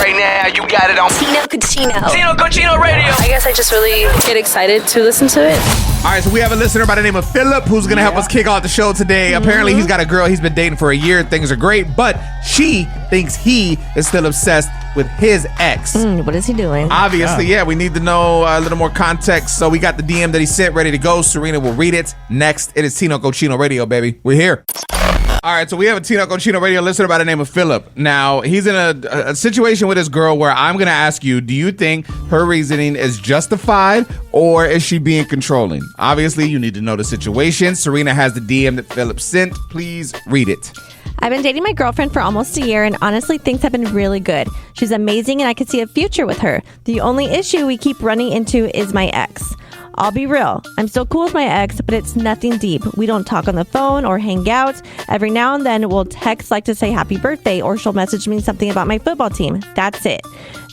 Right now, you got it on Tino Cucino. Tino Cucino Radio. I guess I just really get excited to listen to it. All right, so we have a listener by the name of Philip who's going to help us kick off the show today. Apparently, he's got a girl he's been dating for a year. Things are great, but she thinks he is still obsessed with his ex. What is he doing? Obviously, yeah, we need to know a little more context. So we got the DM that he sent ready to go. Serina will read it. Next, it is Tino Cucino Radio, baby. We're here. All right, so we have a Tino Cucino Radio listener by the name of Philip. Now, he's in a situation with his girl where I'm going to ask you, do you think her reasoning is justified or is she being controlling? Obviously, you need to know the situation. Serina has the DM that Philip sent. Please read it. I've been dating my girlfriend for almost a year, and honestly, things have been really good. She's amazing, and I could see a future with her. The only issue we keep running into is my ex. I'll be real. I'm still cool with my ex, but it's nothing deep. We don't talk on the phone or hang out. Every now and then we'll text like to say happy birthday, or she'll message me something about my football team. That's it.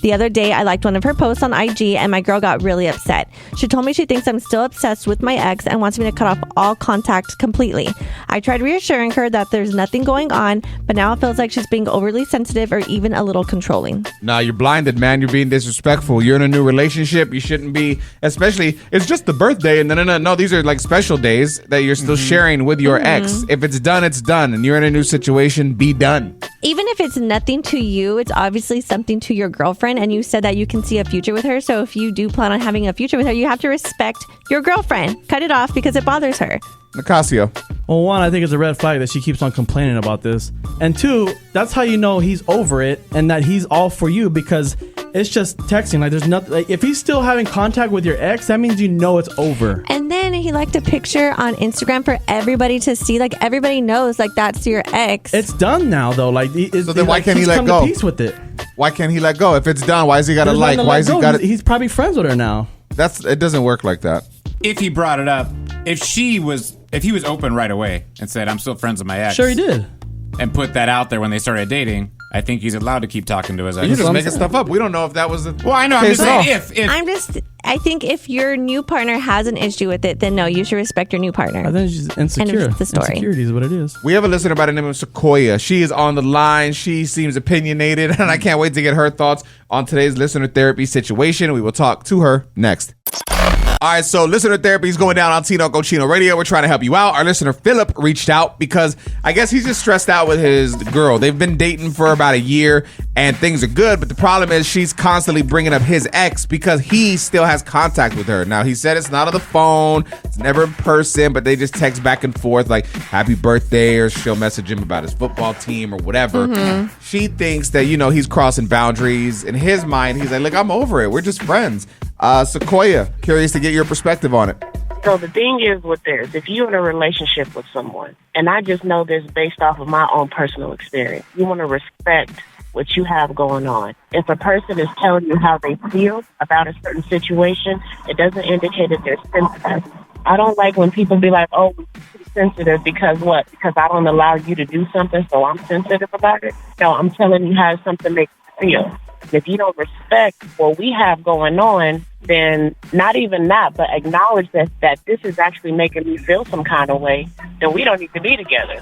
The other day, I liked one of her posts on IG, and my girl got really upset. She told me she thinks I'm still obsessed with my ex and wants me to cut off all contact completely. I tried reassuring her that there's nothing going on, but now it feels like she's being overly sensitive or even a little controlling. Nah, you're blinded, man. You're being disrespectful. You're in a new relationship. You shouldn't be, especially, it's just the birthday. And no, these are like special days that you're still sharing with your ex. If it's done, it's done. And you're in a new situation, be done. Even if it's nothing to you, it's obviously something to your girlfriend, and you said that you can see a future with her. So if you do plan on having a future with her, you have to respect your girlfriend. Cut it off because it bothers her. Nicasio. Well, one, I think it's a red flag that she keeps on complaining about this. And two, that's how you know he's over it and that he's all for you, because it's just texting. Like, there's nothing. Like, if he's still having contact with your ex, that means you know it's over. And then he liked a picture on Instagram for everybody to see. Like, everybody knows, like, that's your ex. It's done now, though. Like, so then why can't he let go? Come to peace with it. Why can't he let go? If it's done, why is he got to like? Why is he got to? He's probably friends with her now. It doesn't work like that. If he brought it up, if he was open right away and said, I'm still friends with my ex. Sure he did. And put that out there when they started dating, I think he's allowed to keep talking to his ex. You're just making stuff up. We don't know if that was the Well, I know. I'm just saying I think if your new partner has an issue with it, then no, you should respect your new partner. I think she's insecure. End of the story. Insecurity is what it is. We have a listener by the name of Sequoia. She is on the line. She seems opinionated, and I can't wait to get her thoughts on today's listener therapy situation. We will talk to her next. All right, so listener therapy is going down on Tino Cucino Radio. We're trying to help you out. Our listener Philip reached out because I guess he's just stressed out with his girl. They've been dating for about a year and things are good, but the problem is she's constantly bringing up his ex because he still has contact with her. Now, he said it's not on the phone, it's never in person, but they just text back and forth like happy birthday, or she'll message him about his football team or whatever. She thinks that, he's crossing boundaries. In his mind, he's like, look, I'm over it. We're just friends. Sequoia, curious to get your perspective on it. So the thing is with this, if you're in a relationship with someone, and I just know this based off of my own personal experience, you want to respect what you have going on. If a person is telling you how they feel about a certain situation, it doesn't indicate that they're sensitive. I don't like when people be like, oh, we're too sensitive because what? Because I don't allow you to do something, so I'm sensitive about it. No, I'm telling you how something makes you feel. If you don't respect what we have going on, then not even that, but acknowledge that this is actually making me feel some kind of way, then we don't need to be together.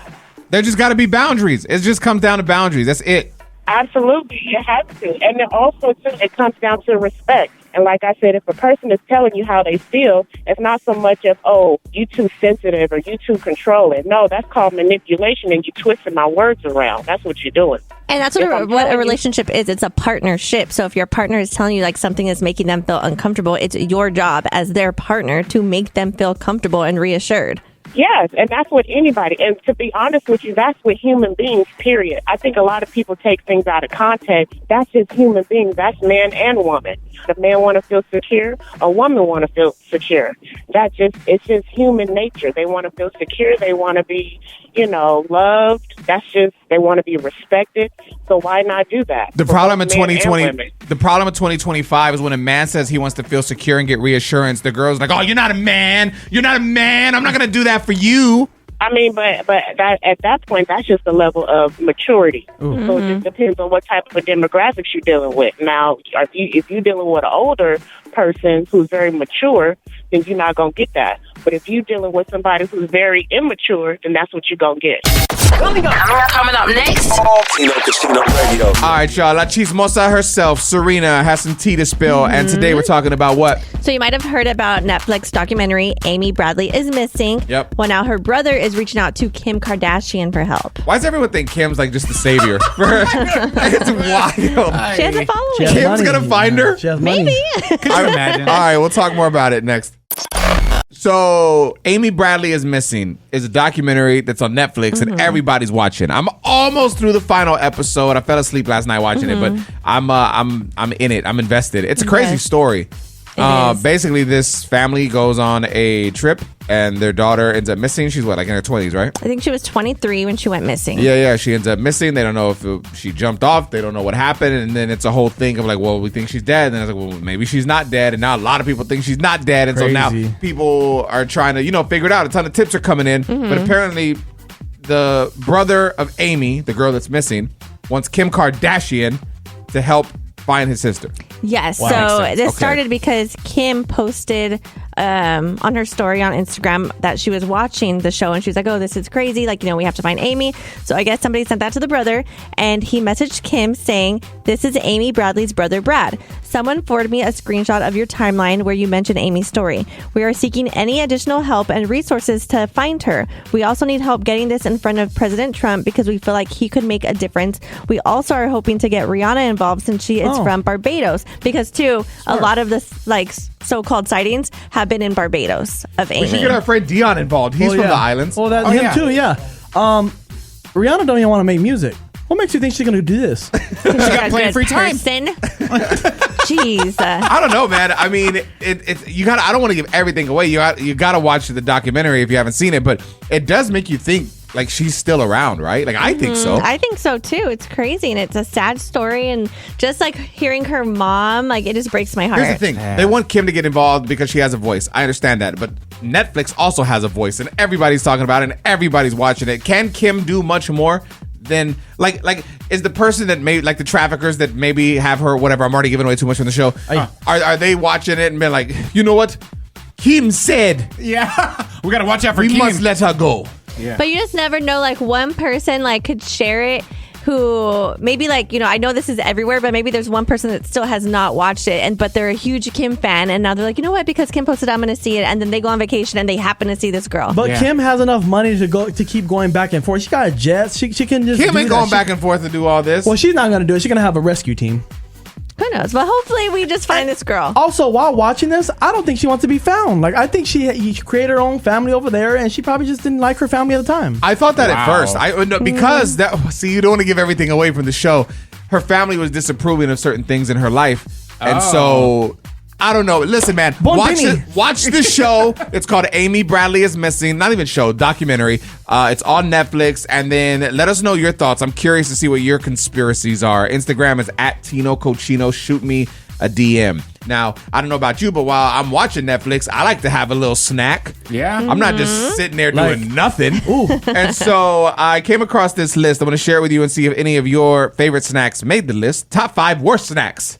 There just got to be boundaries. It just comes down to boundaries. That's it. Absolutely, it has to. And then also, too, it comes down to respect. And like I said, if a person is telling you how they feel, it's not so much of, oh, you too sensitive or you too controlling. No, that's called manipulation, and you twisting my words around. That's what you're doing. And that's what a relationship is. It's a partnership. So if your partner is telling you like something is making them feel uncomfortable, it's your job as their partner to make them feel comfortable and reassured. Yes, and that's what anybody, and to be honest with you, that's what human beings, period. I think a lot of people take things out of context. That's just human beings. That's man and woman. If man want to feel secure, a woman want to feel secure. It's just human nature. They want to feel secure. They want to be, loved. They want to be respected. So why not do that? The problem in 2020, the problem in 2025 is when a man says he wants to feel secure and get reassurance, the girl's like, oh, you're not a man. You're not a man. I'm not going to do that for you. I mean, but that, at that point, that's just a level of maturity. Mm-hmm. So it just depends on what type of demographics you're dealing with. Now, if you're dealing with an older person who's very mature, then you're not going to get that. But if you're dealing with somebody who's very immature, then that's what you're going to get. Coming up next. Tino Casino Radio. All right, y'all. La Chismosa herself, Serina, has some tea to spill. And today we're talking about what? So you might have heard about Netflix documentary Amy Bradley is Missing. Yep. Well, now her brother is reaching out to Kim Kardashian for help. Why does everyone think Kim's like just the savior? It's wild. She has a following. She has Kim's money. gonna find her? She has money. Maybe. Could you imagine? All right, we'll talk more about it next. So, Amy Bradley is Missing is a documentary that's on Netflix and everybody's watching. I'm almost through the final episode. I fell asleep last night watching it, but I'm in it. I'm invested. It's a crazy story. is. Basically, this family goes on a trip and their daughter ends up missing. She's what, like in her 20s, right? I think she was 23 when she went missing. Yeah. She ends up missing. They don't know if she jumped off. They don't know what happened. And then it's a whole thing of like, well, we think she's dead. And then it's like, well, maybe she's not dead. And now a lot of people think she's not dead. And so now people are trying to, figure it out. A ton of tips are coming in. But apparently the brother of Amy, the girl that's missing, wants Kim Kardashian to help find his sister. Yes. Wow. So Makes sense. this Okay. started because Kim posted on her story on Instagram that she was watching the show and she was like, oh, this is crazy. Like, we have to find Amy. So I guess somebody sent that to the brother and he messaged Kim saying, this is Amy Bradley's brother, Brad. Someone forwarded me a screenshot of your timeline where you mentioned Amy's story. We are seeking any additional help and resources to find her. We also need help getting this in front of President Trump because we feel like he could make a difference. We also are hoping to get Rihanna involved since she is from Barbados because too, a lot of the so-called sightings have been in Barbados of Amy. We should get our friend Dion involved. He's from the islands. Well, that's him too, yeah. Rihanna don't even want to make music. What makes you think she's going to do this? She got plenty of free time. Jeez. I don't know, man. I mean, you got. I don't want to give everything away. You got to watch the documentary if you haven't seen it. But it does make you think like she's still around, right? Like I think so. I think so too. It's crazy and it's a sad story. And just like hearing her mom, like it just breaks my heart. Here's the thing: they want Kim to get involved because she has a voice. I understand that, but Netflix also has a voice, and everybody's talking about it, and everybody's watching it. Can Kim do much more? Then like is the person that maybe like the traffickers that maybe have her whatever, I'm already giving away too much from the show, are they watching it and been like, you know what, Kim said, yeah, we gotta watch out for we Kim. must let her go. Yeah. But you just never know, like one person like could share it who maybe like, I know this is everywhere, but maybe there's one person that still has not watched it but they're a huge Kim fan and now they're like, you know what, because Kim posted, I'm going to see it, and then they go on vacation and they happen to see this girl. But Kim has enough money to keep going back and forth. She got a jet. She can just Kim ain't going back and forth to do all this. Well, she's not going to do it. She's going to have a rescue team. Who knows? But hopefully we just find this girl. Also, while watching this, I don't think she wants to be found. Like, I think she created her own family over there, and she probably just didn't like her family at the time. I thought that at first. Because you don't want to give everything away from the show. Her family was disapproving of certain things in her life, and so I don't know. Listen, man, watch the show. It's called Amy Bradley is Missing. Not even show, documentary. It's on Netflix. And then let us know your thoughts. I'm curious to see what your conspiracies are. Instagram is @TinoCochino. Shoot me a DM. Now, I don't know about you, but while I'm watching Netflix, I like to have a little snack. Yeah. I'm not just sitting there doing nothing. And so I came across this list. I'm going to share it with you and see if any of your favorite snacks made the list. Top 5 worst snacks.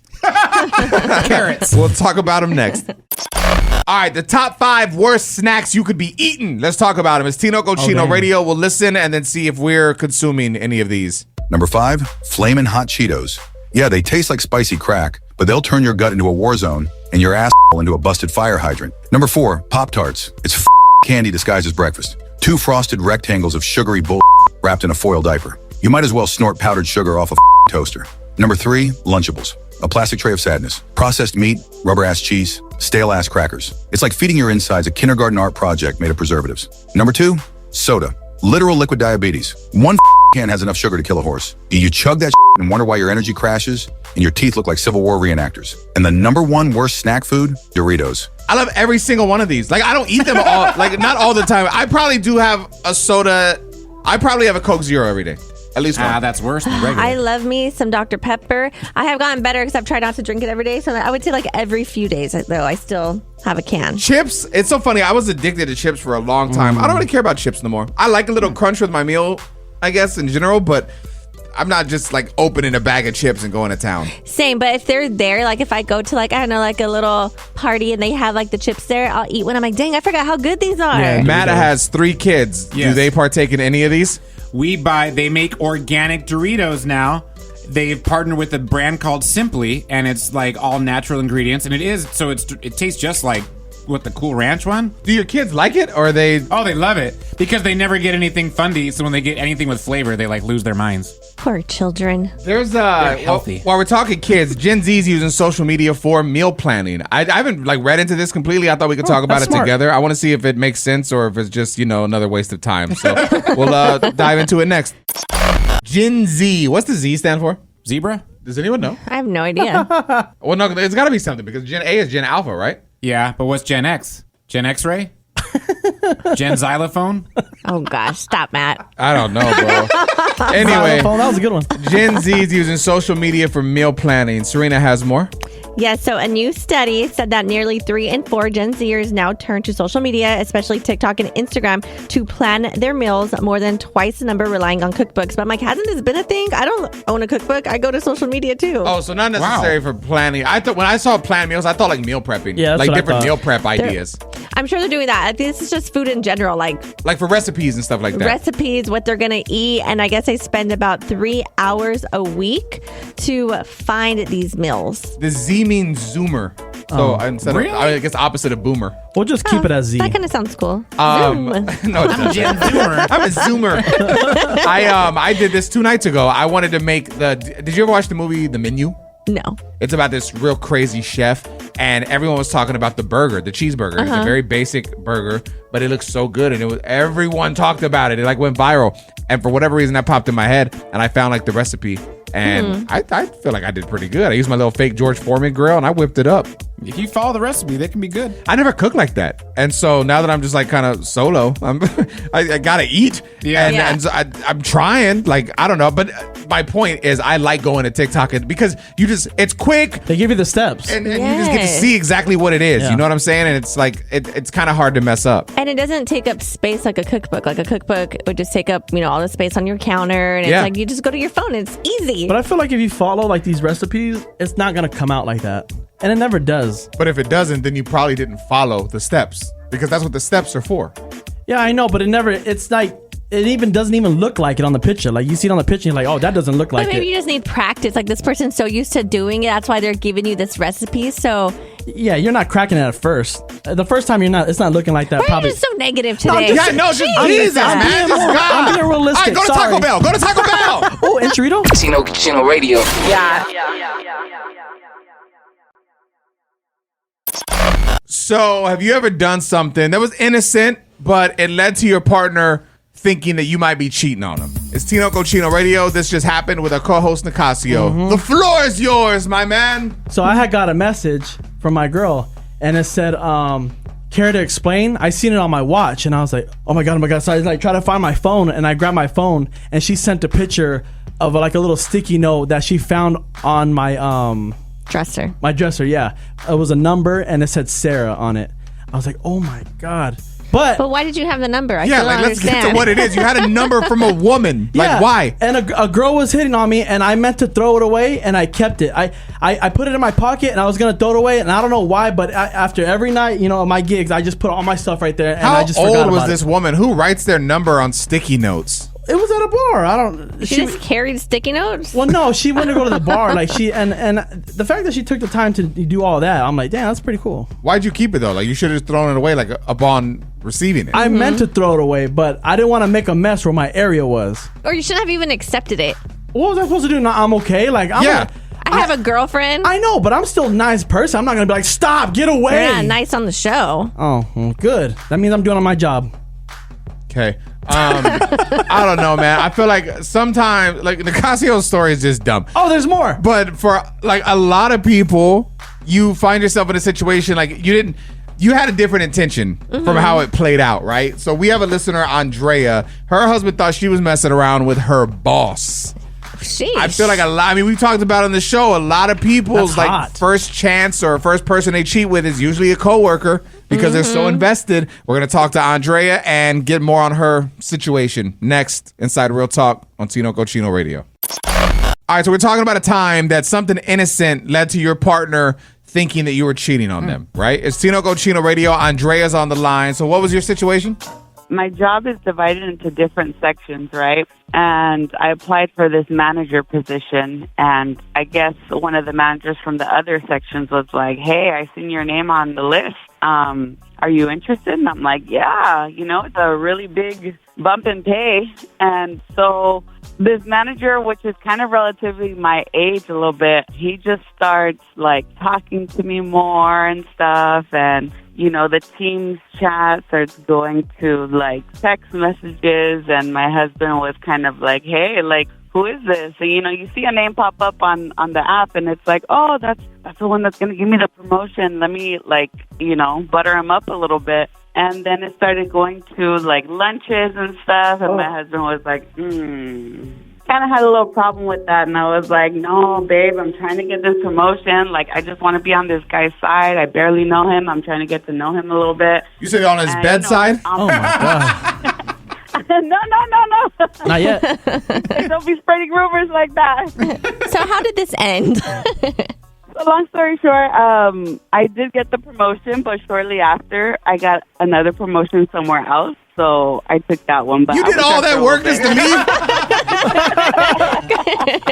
Carrots. We'll talk about them next. All right, the top 5 worst snacks you could be eating. Let's talk about them. It's Tino Cochino Radio. We'll listen and then see if we're consuming any of these. Number 5, Flamin' Hot Cheetos. Yeah, they taste like spicy crack, but they'll turn your gut into a war zone and your asshole into a busted fire hydrant. Number 4, Pop-Tarts. It's candy disguised as breakfast. 2 frosted rectangles of sugary bull wrapped in a foil diaper. You might as well snort powdered sugar off a toaster. Number 3, Lunchables. A plastic tray of sadness. Processed meat, rubber-ass cheese, stale-ass crackers. It's like feeding your insides a kindergarten art project made of preservatives. Number 2, soda. Literal liquid diabetes. 1 can has enough sugar to kill a horse. You chug that and wonder why your energy crashes and your teeth look like Civil War reenactors. And the number 1 worst snack food, Doritos. I love every single one of these. Like, I don't eat them all, like, not all the time. I probably do have a soda. I probably have a Coke Zero every day. At least one. That's worse than regular. I love me some Dr. Pepper. I have gotten better because I've tried not to drink it every day. So I would say like every few days, though, I still have a can. Chips, it's so funny. I was addicted to chips for a long time. I don't really care about chips no more. I like a little crunch with my meal, I guess, in general, but I'm not just like opening a bag of chips and going to town. Same, but if they're there, like if I go to like, I don't know, like a little party and they have like the chips there, I'll eat one. I'm like, dang, I forgot how good these are. Yeah, Matta has 3 kids. Yes. Do they partake in any of these? They make organic Doritos now. They've partnered with a brand called Simply, and it's like all natural ingredients, and it tastes just like what the Cool Ranch one. Do your kids like it, or are they? Oh, they love it because they never get anything fundy. So when they get anything with flavor, they like lose their minds. Poor children. There's healthy. While we're talking kids, Gen Z's using social media for meal planning. I haven't like read into this completely. I thought we could talk about it smart. together. I want to see if it makes sense or if it's just another waste of time. So we'll dive into it next. Gen Z. What's the Z stand for? Zebra? Does anyone know? I have no idea. Well, no, it's got to be something because Gen A is Gen Alpha, right? Yeah, but what's Gen X? Gen X-ray? Gen Xylophone? Oh gosh, stop, Matt. I don't know, bro. Anyway, That was a good one. Gen Z is using social media for meal planning. Serina has more. Yes, so a new study said that nearly 3 in 4 Gen Zers now turn to social media, especially TikTok and Instagram, to plan their meals, more than twice the number relying on cookbooks. But I'm like, hasn't this been a thing? I don't own a cookbook. I go to social media too. Oh, so not necessary for planning. I thought when I saw planned meals, I thought like meal prepping. Yeah, that's like what I different thought. meal prep ideas. I'm sure they're doing that. This is just food in general, like Like for recipes and stuff like that. recipes, what they're going to eat. And I guess they spend about 3 hours a week to find these meals. The Z means Zoomer. So instead really? of, I guess opposite of Boomer. We'll just keep it as Z. That kind of sounds cool. No, it doesn't. Gen Zoomer. I'm a Zoomer. I did this 2 nights ago. I wanted to make did you ever watch the movie The Menu? No. It's about this real crazy chef, and everyone was talking about the burger, the cheeseburger. It's a very basic burger, but it looks so good, and everyone talked about it. It like went viral, and for whatever reason, that popped in my head, and I found like the recipe, and I feel like I did pretty good. I used my little fake George Foreman grill, and I whipped it up. If you follow the recipe, they can be good. I never cooked like that, and so now that I'm just like kind of solo, I gotta eat. Yeah. And so I'm trying. Like I don't know, but my point is I like going to TikTok because it's quick. They give you the steps. And you just get to see exactly what it is. Yeah. You know what I'm saying? And it's like, it's kind of hard to mess up. And it doesn't take up space like a cookbook. Like a cookbook would just take up, all the space on your counter. And it's like you just go to your phone. It's easy. But I feel like if you follow like these recipes, it's not going to come out like that. And it never does. But if it doesn't, then you probably didn't follow the steps because that's what the steps are for. Yeah, I know, but it's like, it even doesn't even look like it on the picture. Like you see it on the picture, and you're like, oh, that doesn't look like But maybe it. you just need practice. Like this person's so used to doing it. That's why they're giving you this recipe. So Yeah, you're not cracking it at first. The first time it's not looking like that. why are Probably. you just so negative today? Just Jesus, man. being Just more- God. I'm being realistic. All right, go to Sorry. Taco Bell. Go to Taco Bell. Oh, and Chorito? Chino Radio. So, have you ever done something that was innocent, but it led to your partner thinking that you might be cheating on them? It's Tino Chino Radio. This just happened with our co-host Nicasio. The floor is yours, my man. So I had got a message from my girl, and it said, care to explain? I seen it on my watch, and I was like, oh my God. So I like try to find my phone, and I grabbed my phone, and she sent a picture of like a little sticky note that she found on my Dresser. my dresser. Yeah, it was a number, and it said Sarah on it. I was like, oh my God. But why did you have the number? I Yeah, still like don't let's get understand. to what it is. You had a number from a woman. Like yeah, why? And a girl was hitting on me, and I meant to throw it away, and I kept it. I put it in my pocket, and I was gonna throw it away, and I don't know why, but after every night, at my gigs, I just put all my stuff right there, and How I just forgot old was about this it. woman? Who writes their number on sticky notes? It was at a bar. I don't. She just carried sticky notes? Well, no, she went to go to the bar. Like and the fact that she took the time to do all that, I'm like, damn, that's pretty cool. Why'd you keep it though? Like you should have just thrown it away like upon receiving it. I meant to throw it away, but I didn't want to make a mess where my area was. Or you shouldn't have even accepted it. What was I supposed to do? No, I'm okay. Like, Yeah. I have a girlfriend. I know, but I'm still a nice person. I'm not gonna be like, stop, get away. You're not nice on the show. Oh, well, good. That means I'm doing my job. Okay. I don't know, man. I feel like sometimes, like Nicasio's story is just dumb. Oh, there's more. But for like a lot of people, you find yourself in a situation like you had a different intention from how it played out, right? So we have a listener, Andrea. Her husband thought she was messing around with her boss. Sheesh. I feel like we've talked about it on the show, a lot of people's That's like hot. first chance or first person they cheat with is usually a coworker because they're so invested. We're going to talk to Andrea and get more on her situation next inside Real Talk on Tino Chino Radio. All right, so we're talking about a time that something innocent led to your partner thinking that you were cheating on them, right? It's Tino Chino Radio. Andrea's on the line. So what was your situation? my job is divided into different sections, right? And I applied for this manager position, and I guess one of the managers from the other sections was like, hey, I seen your name on the list. Are you interested? And I'm like, yeah, it's a really big bump in pay. And so this manager, which is kind of relatively my age a little bit, he just starts like talking to me more and stuff. And, the team's chat starts going to like text messages. And my husband was kind of like, hey, like, who is this? And, you see a name pop up on the app and it's like, oh, that's the one that's going to give me the promotion. Let me butter him up a little bit. And then it started going to like lunches and stuff. And my husband was like, kind of had a little problem with that. And I was like, no, babe, I'm trying to get this promotion. Like, I just want to be on this guy's side. I barely know him. I'm trying to get to know him a little bit. You said on his bedside? Oh, my God. No. Not yet. Don't be spreading rumors like that. So how did this end? So long story short, I did get the promotion, but shortly after, I got another promotion somewhere else. So I took that one. But you did all that work just to me?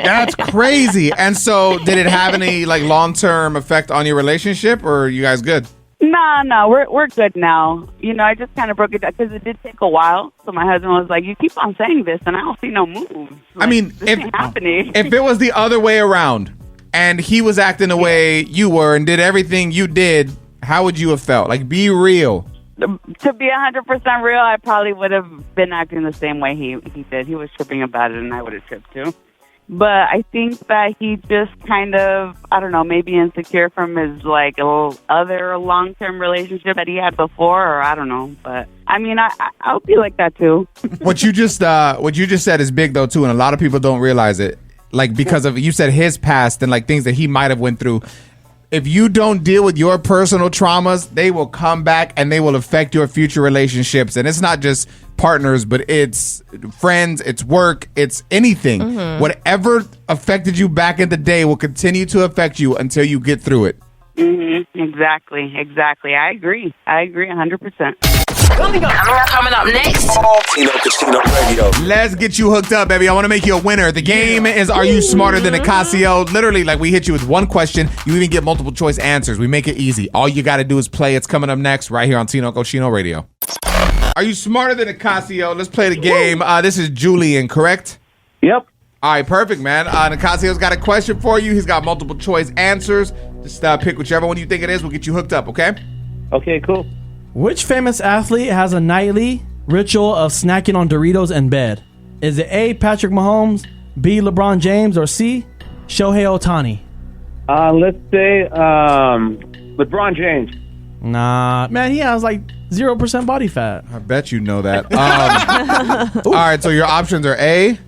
That's crazy. And so did it have any like long-term effect on your relationship, or are you guys good? No, we're good now. I just kind of broke it down because it did take a while. So my husband was like, you keep on saying this and I don't see no moves. Like, I mean, this ain't happening. If it was the other way around and he was acting the way you were and did everything you did, how would you have felt? Like, be real. To be 100% real, I probably would have been acting the same way he did. He was tripping about it and I would have tripped too. But I think that he just kind of, I don't know, maybe insecure from his like other long-term relationship that he had before, or I don't know. But I mean, I would be like that too. What you just said is big though too, and a lot of people don't realize it. Like, because of, you said his past and like things that he might have went through. If you don't deal with your personal traumas, they will come back and they will affect your future relationships. And it's not just partners, but it's friends, it's work, it's anything. Mm-hmm. Whatever affected you back in the day will continue to affect you until you get through it. Mm-hmm. Exactly. I agree 100%. Coming up next. Tino Casino Radio. Let's get you hooked up, baby. I want to make you a winner. The game is Are You Smarter Than Nicasio? Literally, like, we hit you with one question. You even get multiple choice answers. We make it easy. All you got to do is play. It's coming up next right here on Tino Casino Radio. Are you smarter than Nicasio? Let's play the game. This is Julian, correct? Yep. All right, perfect, man. Nicasio's got a question for you. He's got multiple choice answers. Just pick whichever one you think it is. We'll get you hooked up, okay? Okay, cool. Which famous athlete has a nightly ritual of snacking on Doritos in bed? Is it A, Patrick Mahomes, B, LeBron James, or C, Shohei Ohtani? Let's say LeBron James. Nah, man, he has like 0% body fat. I bet you know that. All right, so your options are A,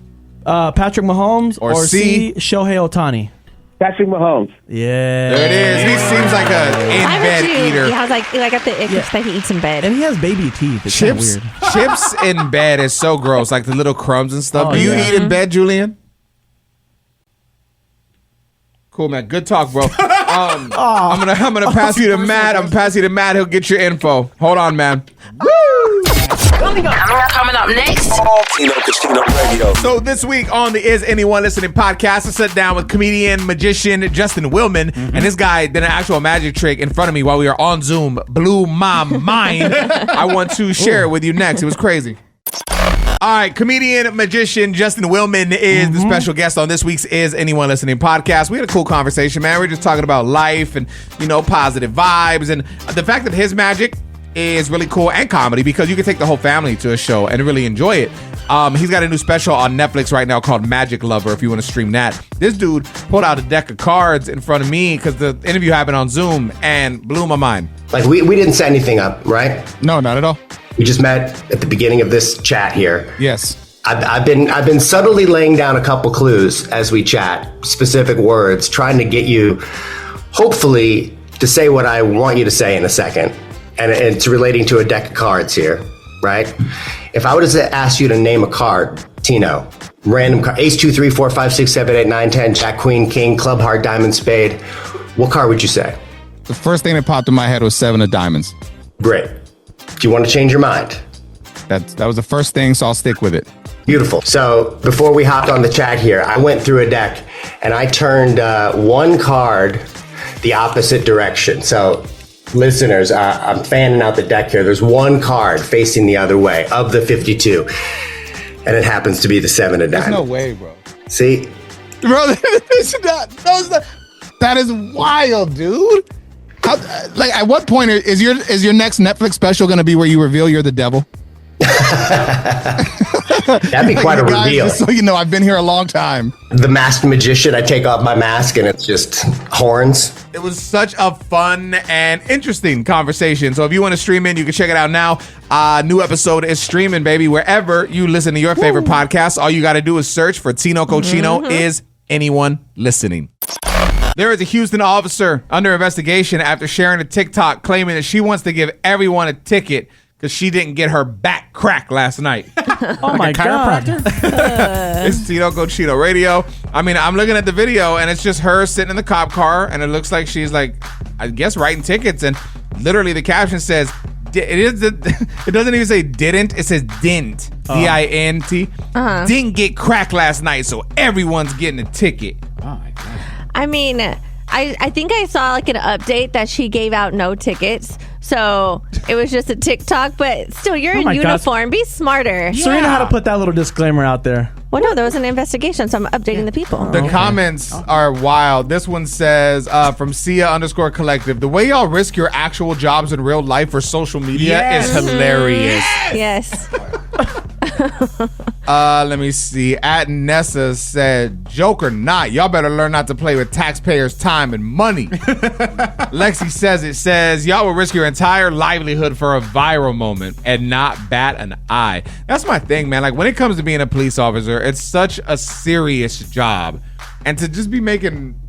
Patrick Mahomes, or C, C, Shohei Ohtani. Patrick Mahomes. Yeah. There it is. He seems like a in-bed eater. Yeah, I was like I got the ick that he eats in bed. And he has baby teeth. It's kinda weird. Chips in bed is so gross, like the little crumbs and stuff. Oh, Do you yeah. eat in bed, Julian? Cool, man. Good talk, bro. I'm gonna pass you to Matt. I'm gonna pass you to Matt. He'll get your info. Hold on, man. Woo! Coming up next. Tino Casino Radio. So this week on the Is Anyone Listening podcast, I sat down with comedian, magician Justin Willman, and this guy did an actual magic trick in front of me while we were on Zoom. Blew my mind. I want to share it with you next. It was crazy. All right, comedian, magician Justin Willman is the special guest on this week's Is Anyone Listening podcast. We had a cool conversation, man. We were just talking about life and, positive vibes, and the fact that his magic is really cool, and comedy, because you can take the whole family to a show and really enjoy it. He's got a new special on Netflix right now called Magic Lover, if you want to stream that. This dude pulled out a deck of cards in front of me because the interview happened on Zoom and blew my mind. Like, we didn't set anything up, right? No, not at all. We just met at the beginning of this chat here. Yes. I've been subtly laying down a couple clues as we chat, specific words, trying to get you, hopefully, to say what I want you to say in a second. And it's relating to a deck of cards here, right? If I were to ask you to name a card, Tino, random card, ace, 2, 3, 4, 5, 6, 7, 8, 9, 10, jack, queen, king, club, heart, diamond, spade, what card would you say? The first thing that popped in my head was 7 of diamonds. Great. Do you want to change your mind? That was the first thing, so I'll stick with it. Beautiful. So before we hopped on the chat here, I went through a deck and I turned one card the opposite direction. So listeners, I'm fanning out the deck here. There's one card facing the other way of the 52, and it happens to be the 7 of diamonds. There's no way, bro. See? Bro, that is wild, dude. Like, at what point is your next Netflix special going to be where you reveal you're the devil? That'd be quite a guys, reveal. Just so you know, I've been here a long time. The masked magician, I take off my mask and it's just horns. It was such a fun and interesting conversation. So if you want to stream in, you can check it out now. New episode is streaming, baby, wherever you listen to your favorite podcasts. All you got to do is search for Tino Cochino. Is anyone listening? There is a Houston officer under investigation after sharing a TikTok claiming that she wants to give everyone a ticket because she didn't get her back cracked last night. Oh my God. It's Tino Cochino Radio. I mean, I'm looking at the video and it's just her sitting in the cop car and it looks like she's like, I guess, writing tickets. And literally the caption says, it doesn't even say didn't, it says didn't. DINT. Didn't get cracked last night, so everyone's getting a ticket. Oh my God. I mean, I think I saw like an update that she gave out no tickets. So it was just a TikTok, but still, you're in uniform. Be smarter. Serena had to put that little disclaimer out there. Well, no, there was an investigation, so I'm updating the people. The comments are wild. This one says, from Sia_collective, the way y'all risk your actual jobs in real life for social media is hilarious. Yes. Let me see. At Nessa said, joke or not, y'all better learn not to play with taxpayers' time and money. Lexi says, y'all will risk your entire livelihood for a viral moment and not bat an eye. That's my thing, man. Like, when it comes to being a police officer, it's such a serious job. And to just be making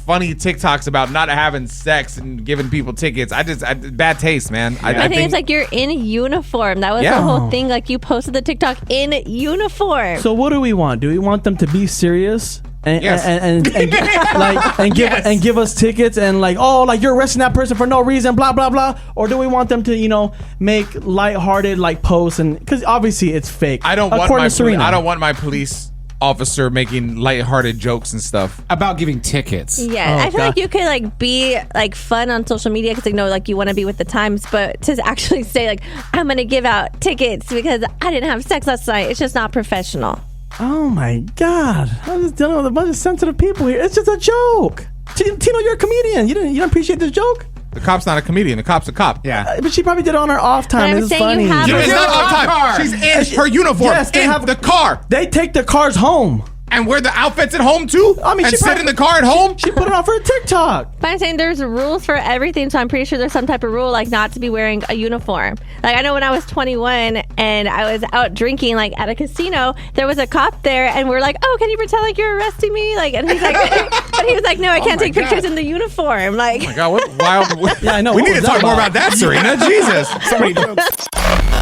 funny TikToks about not having sex and giving people tickets, bad taste, man. I think it's like you're in uniform. That was the whole thing. Like, you posted the TikTok in uniform. So what do we want? Do we want them to be serious and give us tickets and like, oh, like you're arresting that person for no reason, blah blah blah, or do we want them to, make lighthearted like posts and because obviously it's fake. I don't want my police officer making lighthearted jokes and stuff about giving tickets. Yeah, I feel like you could like be like fun on social media because like you want to be with the times, but to actually say like I'm gonna give out tickets because I didn't have sex last night, it's just not professional. Oh my God, I'm just dealing with a bunch of sensitive people here. It's just a joke. Tino, you're a comedian. You didn't appreciate this joke? The cop's not a comedian. The cop's a cop. Yeah. But she probably did it on her off time. It's funny. It's not off time. She's in her uniform. Yes, they have the car. They take the cars home. And wear the outfits at home too? I mean, and she sit in the car at home? She put it on for a TikTok. But I'm saying there's rules for everything, so I'm pretty sure there's some type of rule like not to be wearing a uniform. Like I know when I was 21 and I was out drinking like at a casino, there was a cop there and we're like, oh, can you pretend like you're arresting me? Like, and he's like, but he was like, no, I can't take pictures in the uniform. Like, oh my God, what wild. Yeah, I know. We need to talk more about that, Serena. Jesus. Somebody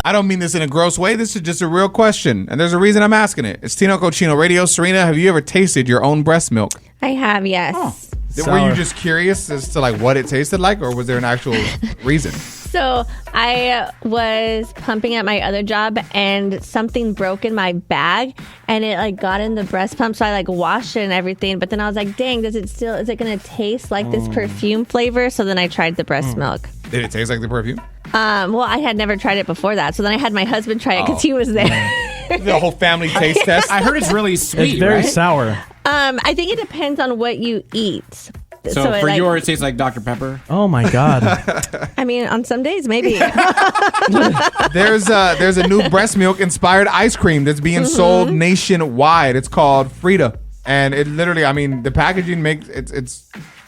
I don't mean this in a gross way. This is just a real question. And there's a reason I'm asking it. It's Tino Cochino Radio. Serena, have you ever tasted your own breast milk? I have, yes. Were you just curious as to like what it tasted like, or was there an actual reason? So I was pumping at my other job and something broke in my bag and it like got in the breast pump. So I like washed it and everything. But then I was like, dang, is it going to taste like this perfume flavor? So then I tried the breast milk. Did it taste like the perfume? Well, I had never tried it before that. So then I had my husband try it because he was there. The whole family taste test. I heard it's really sweet. It's very right? sour. I think it depends on what you eat. So for yours, it tastes like Dr. Pepper? Oh my God. I mean, on some days, maybe. There's a new breast milk inspired ice cream that's being sold nationwide. It's called Frida. And it literally, I mean, the packaging makes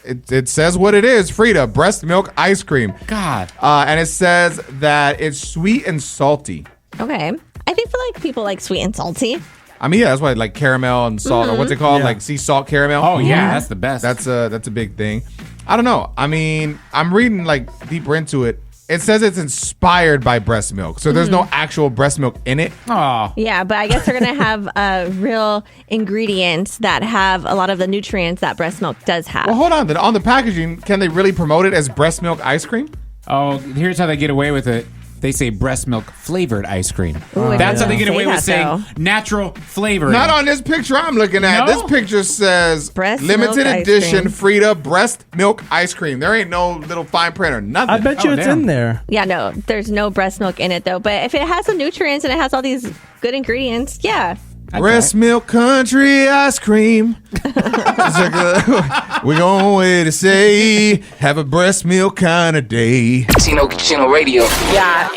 it says what it is. Frida, breast milk ice cream. God. And it says that it's sweet and salty. Okay. I think for like people like sweet and salty. I mean, yeah, that's why like caramel and salt, or what's it called? Like sea salt caramel. Oh yeah, that's the best. That's a big thing. I don't know. I mean, I'm reading like deeper into it. It says it's inspired by breast milk, so there's no actual breast milk in it. Oh. Yeah, but I guess they're gonna have real ingredients that have a lot of the nutrients that breast milk does have. Well, hold on. Then on the packaging, can they really promote it as breast milk ice cream? Oh, here's how they get away with it. They say breast milk flavored ice cream. Ooh, That's how they get say away with that, saying though. natural flavoring. Not on this picture I'm looking at. No? This picture says Breast limited milk ice edition cream. Frida breast milk ice cream. There ain't no little fine print or nothing. I bet you it's damn. in there. Yeah, no, there's no breast milk in it though. But if it has the nutrients and it has all these good ingredients, yeah. Breast milk country ice cream. We're going way to say, have a breast milk kind of day. Tino Radio. Yeah.